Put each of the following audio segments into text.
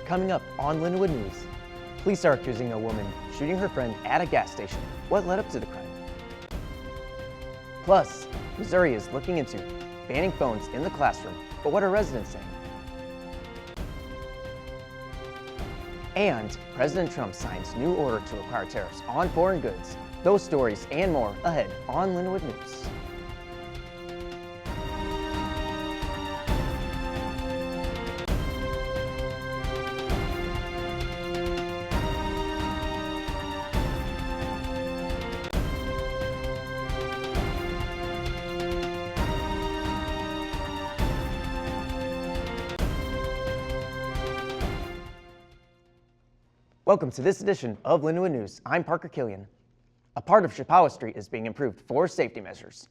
Coming up on Lindenwood News, police are accusing a woman shooting her friend at a gas station. What led up to the crime? Plus, Missouri is looking into banning phones in the classroom, but what are residents saying? And President Trump signs new order to require tariffs on foreign goods. Those stories and more ahead on Lindenwood News. Welcome to this edition of Lindenwood News. I'm Parker Kilen. A part of Chappaqua Street is being improved for safety measures.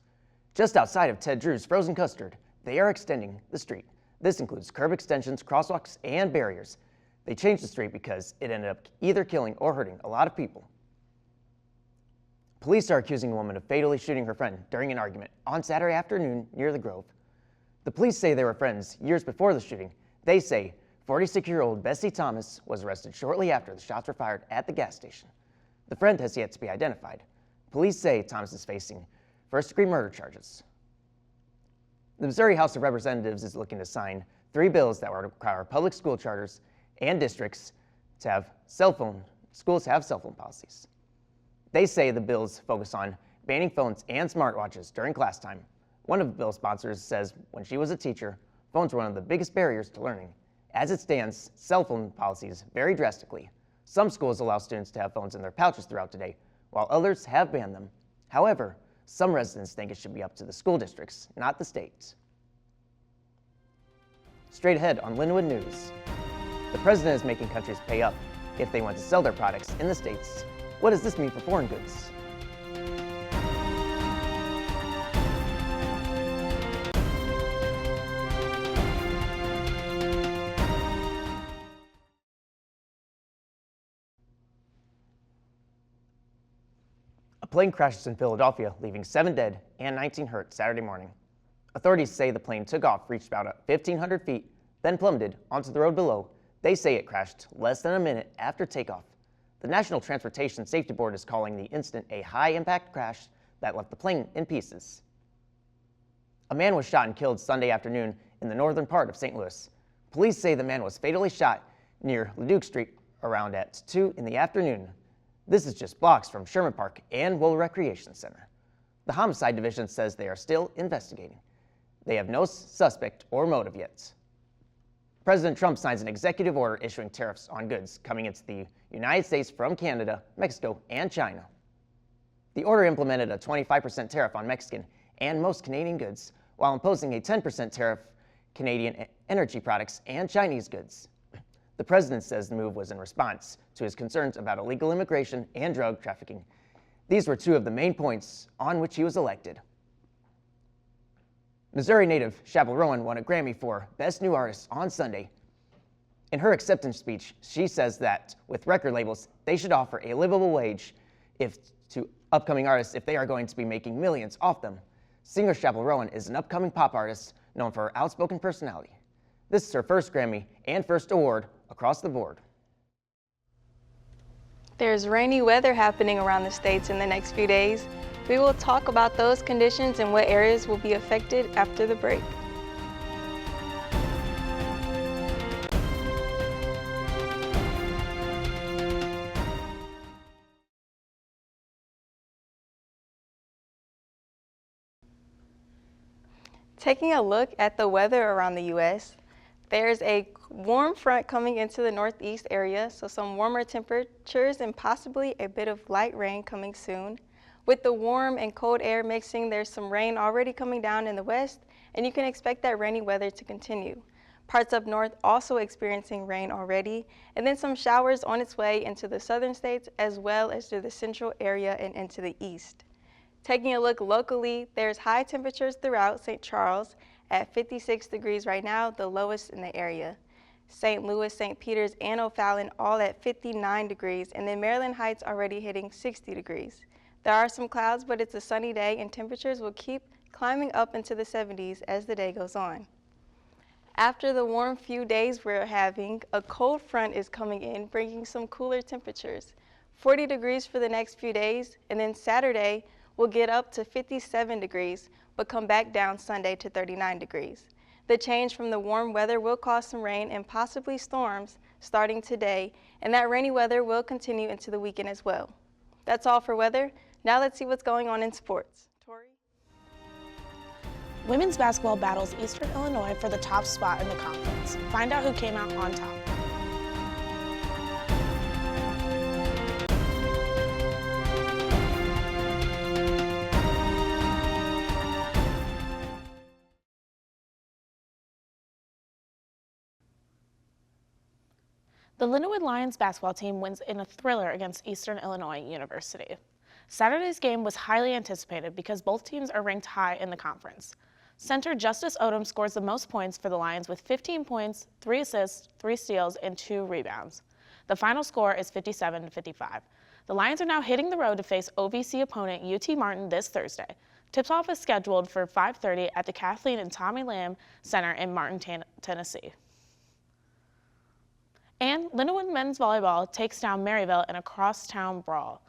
Just outside of Ted Drew's Frozen Custard, they are extending the street. This includes curb extensions, crosswalks, and barriers. They changed the street because it ended up either killing or hurting a lot of people. Police are accusing a woman of fatally shooting her friend during an argument on Saturday afternoon near the Grove. The police say they were friends years before the shooting. They say 46-year-old Bessie Thomas was arrested shortly after the shots were fired at the gas station. The friend has yet to be identified. Police say Thomas is facing first-degree murder charges. The Missouri House of Representatives is looking to sign 3 bills that will require public school charters and districts to have schools have cell phone policies. They say the bills focus on banning phones and smartwatches during class time. One of the bill sponsors says when she was a teacher, phones were one of the biggest barriers to learning. As it stands, cell phone policies vary drastically. Some schools allow students to have phones in their pouches throughout the day, while others have banned them. However, some residents think it should be up to the school districts, not the state. Straight ahead on Lindenwood News, the president is making countries pay up if they want to sell their products in the states. What does this mean for foreign goods? A plane crashes in Philadelphia, leaving 7 dead and 19 hurt Saturday morning. Authorities say the plane took off, reached about 1,500 feet, then plummeted onto the road below. They say it crashed less than a minute after takeoff. The National Transportation Safety Board is calling the incident a high-impact crash that left the plane in pieces. A man was shot and killed Sunday afternoon in the northern part of St. Louis. Police say the man was fatally shot near Leduc Street around at 2 in the afternoon. This is just blocks from Sherman Park and Wool Recreation Center. The Homicide Division says they are still investigating. They have no suspect or motive yet. President Trump signs an executive order issuing tariffs on goods coming into the United States from Canada, Mexico, and China. The order implemented a 25% tariff on Mexican and most Canadian goods, while imposing a 10% tariff Canadian energy products and Chinese goods. The president says the move was in response to his concerns about illegal immigration and drug trafficking. These were 2 of the main points on which he was elected. Missouri native Chappell Rowan won a Grammy for Best New Artist on Sunday. In her acceptance speech, she says that with record labels, they should offer a livable wage to upcoming artists if they are going to be making millions off them. Singer Chappell Rowan is an upcoming pop artist known for her outspoken personality. This is her first Grammy and first award across the board. There's rainy weather happening around the states in the next few days. We will talk about those conditions and what areas will be affected after the break. Taking a look at the weather around the U.S., there's a warm front coming into the northeast area, so some warmer temperatures and possibly a bit of light rain coming soon. With the warm and cold air mixing, there's some rain already coming down in the west, and you can expect that rainy weather to continue. Parts up north also experiencing rain already, and then some showers on its way into the southern states as well as to the central area and into the east. Taking a look locally, there's high temperatures throughout St. Charles at 56 degrees right now, the lowest in the area. St. Louis, St. Peters, and O'Fallon all at 59 degrees, and then Maryland Heights already hitting 60 degrees. There are some clouds, but it's a sunny day, and temperatures will keep climbing up into the 70s as the day goes on. After the warm few days we're having, a cold front is coming in, bringing some cooler temperatures. 40 degrees for the next few days, and then Saturday we'll get up to 57 degrees, but come back down Sunday to 39 degrees. The change from the warm weather will cause some rain and possibly storms starting today, and that rainy weather will continue into the weekend as well. That's all for weather. Now let's see what's going on in sports. Tori? Women's basketball battles Eastern Illinois for the top spot in the conference. Find out who came out on top. The Lindenwood Lions basketball team wins in a thriller against Eastern Illinois University. Saturday's game was highly anticipated because both teams are ranked high in the conference. Center Justice Odom scores the most points for the Lions with 15 points, 3 assists, 3 steals, and 2 rebounds. The final score is 57-55. The Lions are now hitting the road to face OVC opponent UT Martin this Thursday. Tip-off is scheduled for 5:30 at the Kathleen and Tommy Lamb Center in Martin, Tennessee. And Lindenwood men's volleyball takes down Maryville in a crosstown brawl.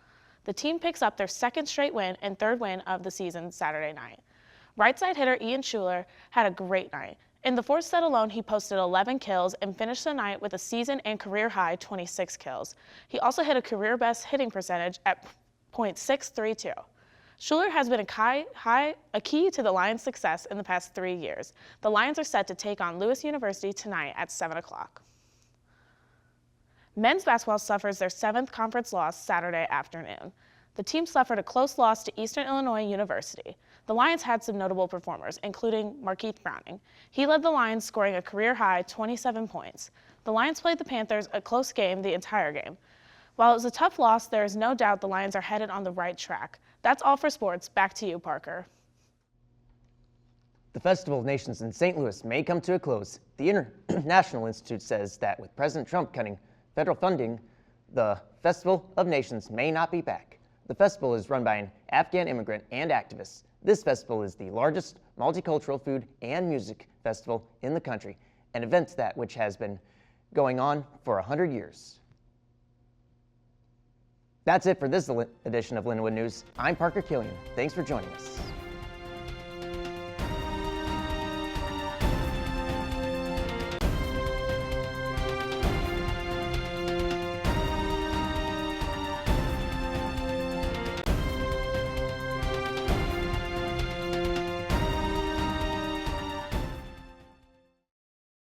The team picks up their second straight win and third win of the season Saturday night. Right side hitter Ian Schuler had a great night. In the fourth set alone, he posted 11 kills and finished the night with a season and career high 26 kills. He also hit a career best hitting percentage at .632. Schuler has been a key to the Lions' success in the past 3 years. The Lions are set to take on Lewis University tonight at 7 o'clock. Men's basketball suffers their 7th conference loss Saturday afternoon. The team suffered a close loss to Eastern Illinois University. The Lions had some notable performers, including Markeith Browning. He led the Lions, scoring a career-high 27 points. The Lions played the Panthers a close game the entire game. While it was a tough loss, there is no doubt the Lions are headed on the right track. That's all for sports. Back to you, Parker. The Festival of Nations in St. Louis may come to a close. The International Institute says that with President Trump cutting federal funding, the Festival of Nations may not be back. The festival is run by an Afghan immigrant and activist. This festival is the largest multicultural food and music festival in the country, an event which has been going on for 100 years. That's it for this edition of Lindenwood News. I'm Parker Kilen. Thanks for joining us.